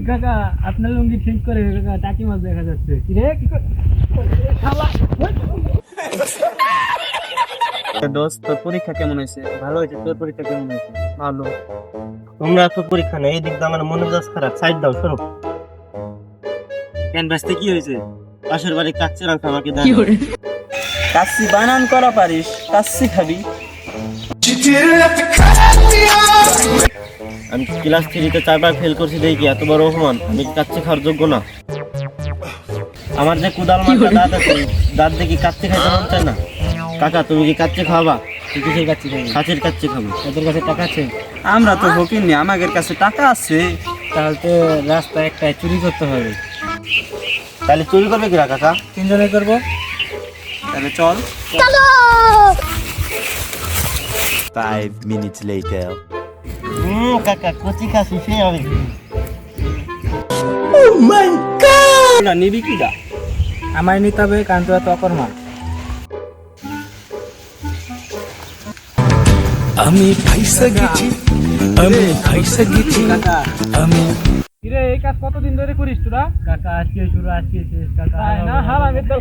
কাকা আপনার লুঙ্গি ঠিক করে কাকা টাকি মাছ দেখা যাচ্ছে দোস্ত তোর পরীক্ষা কেমন হয়েছে? ভালো হয়েছে। তোর পরীক্ষা কেমন হয়েছে? ভালো। তোমরা তো পরীক্ষা নেই, এই দিক দিয়ে আমার মনোযোগ খারাপ। সাইড দাও, সরো। ক্যানভাসতে কি হয়েছে? পাশের বাড়ি কাচ্চি রাখ, আমাকে দাও। কাচ্চি বানান করা পারিস? কাচ্চি খাবি? আমি ক্লাস 3-তে 4বার ফেল করছি, দেখি এত বড় অপমান। আমি কাচ্চি খাওয়ার যোগ্য না। আমার যে কুদাল মার্কা দাঁত আছে, দাঁত দেখি কাচ্চি খাইতে মন চায় না। কাকা, তুমি কি কাচ্চি খাওয়াবা? তুই কিসের কাচ্চি খাবি? কাছের কাচ্চি খাবো। তোদের কাছে টাকা আছে? আমরা তো ভকির নি, আমাদের কাছে টাকা আছে। তাহলে তো রাস্তায় একটা চুরি করতে হবে। তাহলে চুরি করবে কিরা কাকা? 3 জনে করবো। তাহলে চল। 5 minutes later. কাকা কচি খাসি সে হবে। না নিবি কি দা? আমায় নিতে হবে, কারণ তোরা তো অকর্মা। আমি ফাইসা গেছি, আমি ফাইসা গেছি, আমি কিরে এই কাজ কতদিন ধরে করিস তোরা? কাকা আজকে শুরু, আজকে শেষ কাকা। না হারামে তো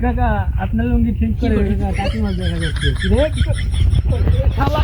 কাকা আপনার লুঙ্গি ঠিক করে কাকা টাকি মাছ দেখা যাচ্ছে। কিরে শালা